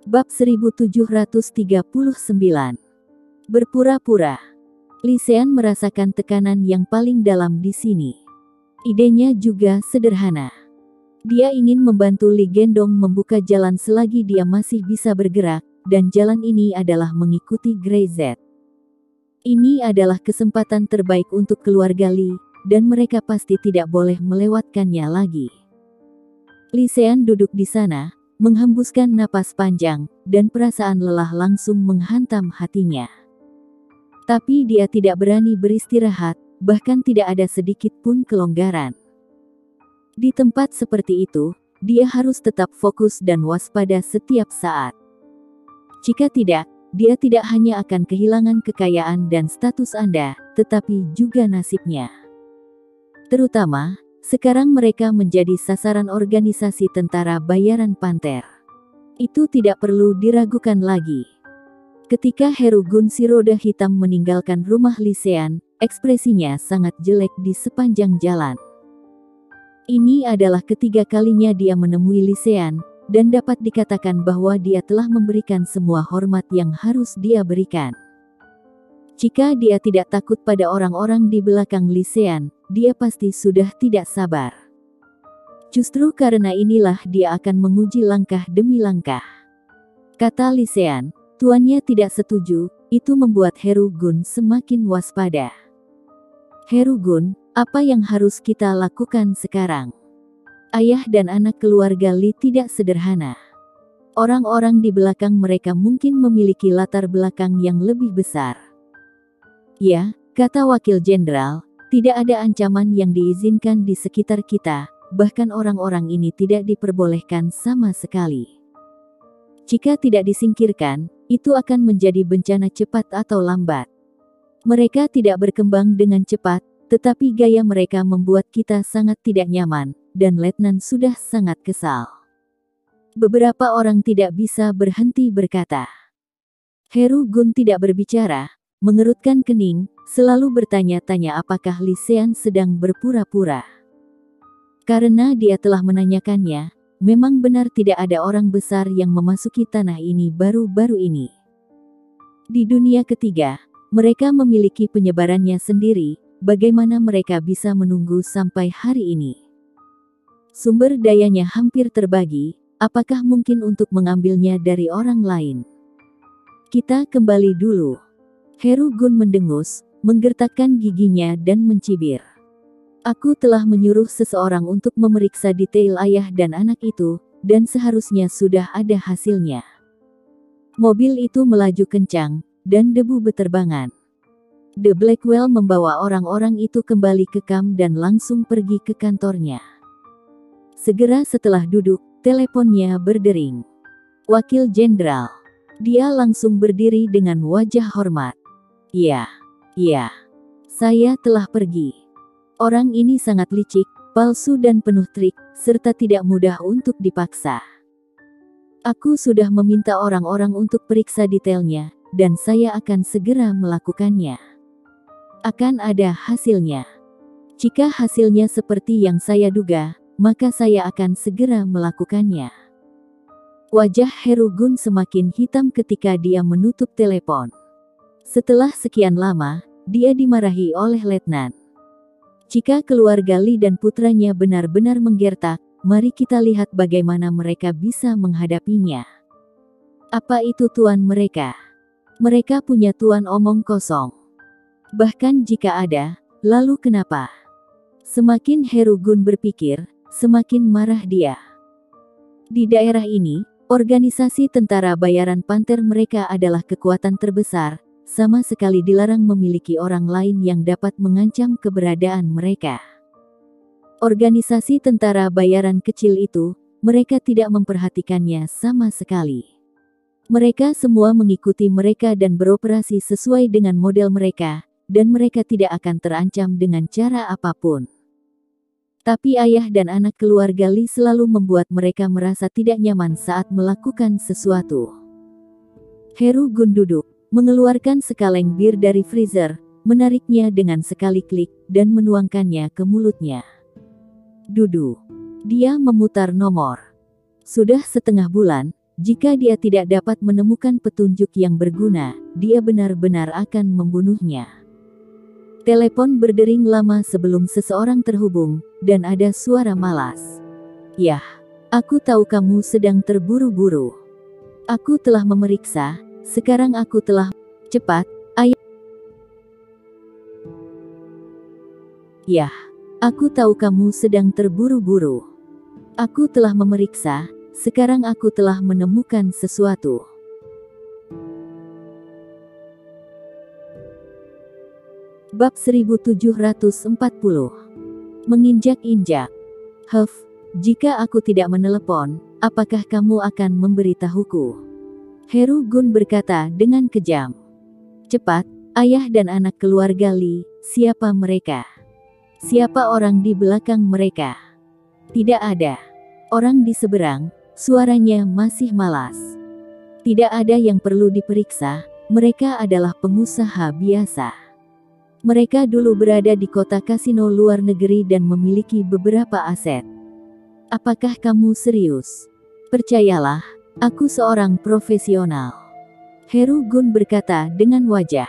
Bab 1739. Berpura-pura. Li Sean merasakan tekanan yang paling dalam di sini. Idenya juga sederhana. Dia ingin membantu Li Gendong membuka jalan selagi dia masih bisa bergerak, dan jalan ini adalah mengikuti Grey Z. Ini adalah kesempatan terbaik untuk keluarga Li, dan mereka pasti tidak boleh melewatkannya lagi. Li Sean duduk di sana, menghembuskan napas panjang, dan perasaan lelah langsung menghantam hatinya. Tapi dia tidak berani beristirahat, bahkan tidak ada sedikit pun kelonggaran. Di tempat seperti itu, dia harus tetap fokus dan waspada setiap saat. Jika tidak, dia tidak hanya akan kehilangan kekayaan dan status Anda, tetapi juga nasibnya. Terutama, sekarang mereka menjadi sasaran organisasi tentara bayaran Panter. Itu tidak perlu diragukan lagi. Ketika Heru Gun si roda hitam meninggalkan rumah Li Sean, ekspresinya sangat jelek di sepanjang jalan. Ini adalah ketiga kalinya dia menemui Li Sean, dan dapat dikatakan bahwa dia telah memberikan semua hormat yang harus dia berikan. Jika dia tidak takut pada orang-orang di belakang Li Sean, dia pasti sudah tidak sabar. Justru karena inilah dia akan menguji langkah demi langkah. Kata Li Sean, tuannya tidak setuju, itu membuat Heru Gun semakin waspada. Heru Gun, apa yang harus kita lakukan sekarang? Ayah dan anak keluarga Li tidak sederhana. Orang-orang di belakang mereka mungkin memiliki latar belakang yang lebih besar. Ya, kata Wakil Jenderal, tidak ada ancaman yang diizinkan di sekitar kita, bahkan orang-orang ini tidak diperbolehkan sama sekali. Jika tidak disingkirkan, itu akan menjadi bencana cepat atau lambat. Mereka tidak berkembang dengan cepat, tetapi gaya mereka membuat kita sangat tidak nyaman, dan Letnan sudah sangat kesal. Beberapa orang tidak bisa berhenti berkata. Heru Gun tidak berbicara, mengerutkan kening, selalu bertanya-tanya apakah Li Sean sedang berpura-pura. Karena dia telah menanyakannya, memang benar tidak ada orang besar yang memasuki tanah ini baru-baru ini. Di dunia ketiga, mereka memiliki penyebarannya sendiri, bagaimana mereka bisa menunggu sampai hari ini? Sumber dayanya hampir terbagi, apakah mungkin untuk mengambilnya dari orang lain? Kita kembali dulu. Heru Gun mendengus, menggertakkan giginya dan mencibir. Aku telah menyuruh seseorang untuk memeriksa detail ayah dan anak itu, dan seharusnya sudah ada hasilnya. Mobil itu melaju kencang, dan debu beterbangan. The Blackwell membawa orang-orang itu kembali ke kamp dan langsung pergi ke kantornya. Segera setelah duduk, teleponnya berdering. Wakil Jenderal. Dia langsung berdiri dengan wajah hormat. Ya, saya telah pergi. Orang ini sangat licik, palsu dan penuh trik, serta tidak mudah untuk dipaksa. Aku sudah meminta orang-orang untuk periksa detailnya, dan saya akan segera melakukannya. Akan ada hasilnya. Jika hasilnya seperti yang saya duga, maka saya akan segera melakukannya. Wajah Heru Gun semakin hitam ketika dia menutup telepon. Setelah sekian lama, dia dimarahi oleh Letnan. Jika keluarga Li dan putranya benar-benar menggertak, mari kita lihat bagaimana mereka bisa menghadapinya. Apa itu tuan mereka? Mereka punya tuan omong kosong. Bahkan jika ada, lalu kenapa? Semakin Heru Gun berpikir, semakin marah dia. Di daerah ini, organisasi tentara bayaran Panter mereka adalah kekuatan terbesar, sama sekali dilarang memiliki orang lain yang dapat mengancam keberadaan mereka. Organisasi tentara bayaran kecil itu, mereka tidak memperhatikannya sama sekali. Mereka semua mengikuti mereka dan beroperasi sesuai dengan model mereka, dan mereka tidak akan terancam dengan cara apapun. Tapi ayah dan anak keluarga Li selalu membuat mereka merasa tidak nyaman saat melakukan sesuatu. Heru Gun duduk, mengeluarkan sekaleng bir dari freezer, menariknya dengan sekali klik, dan menuangkannya ke mulutnya. Dudu. Dia memutar nomor. Sudah setengah bulan, Jika dia tidak dapat menemukan petunjuk yang berguna, dia benar-benar akan membunuhnya. Telepon berdering lama sebelum seseorang terhubung, dan ada suara malas. "Yah, aku tahu kamu sedang terburu-buru. Aku telah memeriksa, sekarang aku telah..." "Cepat, ayah." "Yah, aku tahu kamu sedang terburu-buru. Aku telah memeriksa, sekarang aku telah menemukan sesuatu." Bab 1740. Menginjak-injak. Jika aku tidak menelepon, apakah kamu akan memberitahuku?" Heru Gun berkata dengan kejam. "Cepat, ayah dan anak keluarga Li, siapa mereka? Siapa orang di belakang mereka?" "Tidak ada orang di seberang," suaranya masih malas. "Tidak ada yang perlu diperiksa, mereka adalah pengusaha biasa. Mereka dulu berada di kota kasino luar negeri dan memiliki beberapa aset." "Apakah kamu serius?" "Percayalah, aku seorang profesional," Heru Gun berkata dengan wajah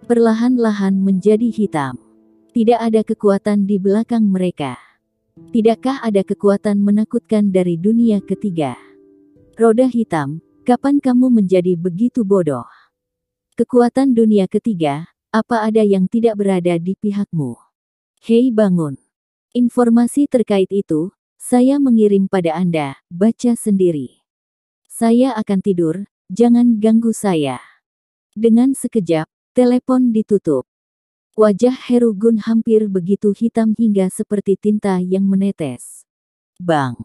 perlahan-lahan menjadi hitam. "Tidak ada kekuatan di belakang mereka. Tidakkah ada kekuatan menakutkan dari dunia ketiga?" "Roda hitam, kapan kamu menjadi begitu bodoh? Kekuatan dunia ketiga, apa ada yang tidak berada di pihakmu?" "Hei, bangun. Informasi terkait itu, saya mengirim pada Anda, baca sendiri. Saya akan tidur, jangan ganggu saya." Dengan sekejap, telepon ditutup. Wajah Heru Gun hampir begitu hitam hingga seperti tinta yang menetes. Bang!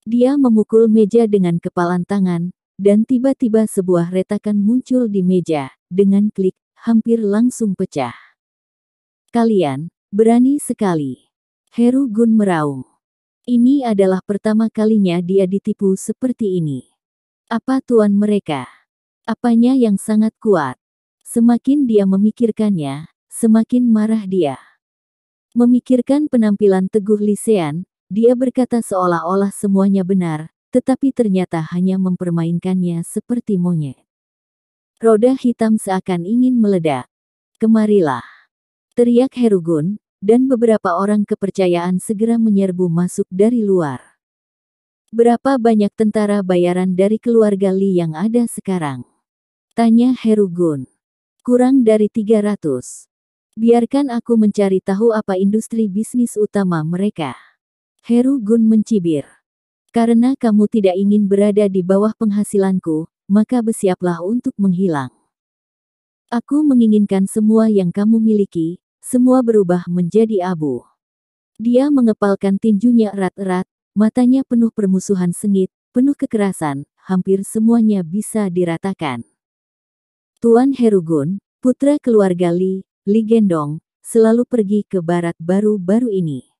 Dia memukul meja dengan kepalan tangan, dan tiba-tiba sebuah retakan muncul di meja, dengan klik, hampir langsung pecah. "Kalian, berani sekali." Heru Gun meraung. Ini adalah pertama kalinya dia ditipu seperti ini. Apa tuan mereka? Apanya yang sangat kuat? Semakin dia memikirkannya, semakin marah dia. Memikirkan penampilan teguh Lisean, dia berkata seolah-olah semuanya benar, tetapi ternyata hanya mempermainkannya seperti monyet. Roda hitam seakan ingin meledak. "Kemarilah!" teriak Heru Gun, dan beberapa orang kepercayaan segera menyerbu masuk dari luar. "Berapa banyak tentara bayaran dari keluarga Li yang ada sekarang?" tanya Heru Gun. "Kurang dari 300. Biarkan aku mencari tahu apa industri bisnis utama mereka." Heru Gun mencibir. "Karena kamu tidak ingin berada di bawah penghasilanku, maka bersiaplah untuk menghilang. Aku menginginkan semua yang kamu miliki, semua berubah menjadi abu." Dia mengepalkan tinjunya erat-erat, matanya penuh permusuhan sengit, penuh kekerasan, hampir semuanya bisa diratakan. "Tuan Heru Gun, putra keluarga Li, Li Gendong, selalu pergi ke barat baru-baru ini.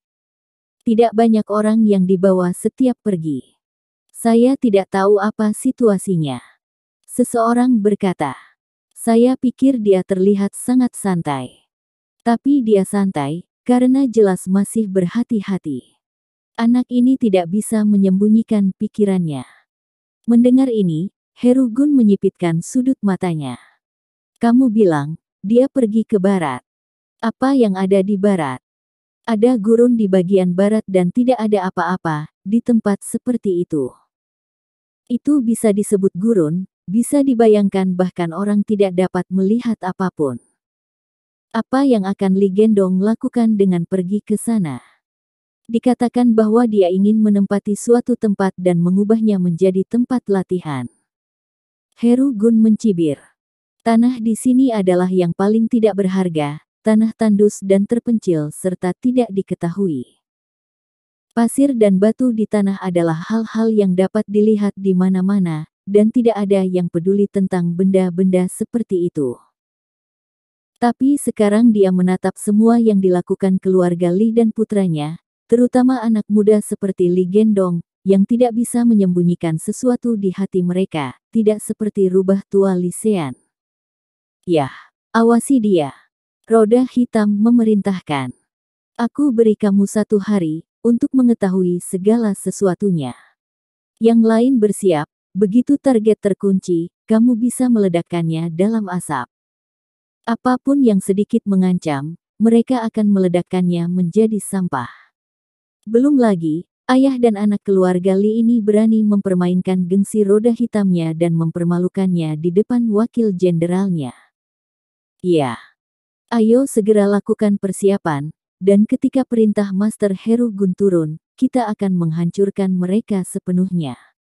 Tidak banyak orang yang dibawa setiap pergi. Saya tidak tahu apa situasinya." Seseorang berkata. "Saya pikir dia terlihat sangat santai." "Tapi dia santai, karena jelas masih berhati-hati. Anak ini tidak bisa menyembunyikan pikirannya." Mendengar ini, Heru Gun menyipitkan sudut matanya. "Kamu bilang, dia pergi ke barat. Apa yang ada di barat?" "Ada gurun di bagian barat dan tidak ada apa-apa di tempat seperti itu." "Itu bisa disebut gurun, bisa dibayangkan bahkan orang tidak dapat melihat apapun." "Apa yang akan Li Gendong lakukan dengan pergi ke sana?" "Dikatakan bahwa dia ingin menempati suatu tempat dan mengubahnya menjadi tempat latihan." Heru Gun mencibir. "Tanah di sini adalah yang paling tidak berharga, tanah tandus dan terpencil serta tidak diketahui. Pasir dan batu di tanah adalah hal-hal yang dapat dilihat di mana-mana, dan tidak ada yang peduli tentang benda-benda seperti itu." Tapi sekarang dia menatap semua yang dilakukan keluarga Li dan putranya, terutama anak muda seperti Li Gendong, yang tidak bisa menyembunyikan sesuatu di hati mereka, tidak seperti rubah tua Lisean. "Yah, awasi dia," roda hitam memerintahkan. "Aku beri kamu 1 hari, untuk mengetahui segala sesuatunya. Yang lain bersiap, Begitu target terkunci, kamu bisa meledakkannya dalam asap. Apapun yang sedikit mengancam, mereka akan meledakkannya menjadi sampah. Belum lagi, ayah dan anak keluarga Lee ini berani mempermainkan gengsi roda hitamnya dan mempermalukannya di depan wakil jenderalnya. Ya, ayo segera lakukan persiapan, dan ketika perintah Master Heru Gun turun, kita akan menghancurkan mereka sepenuhnya.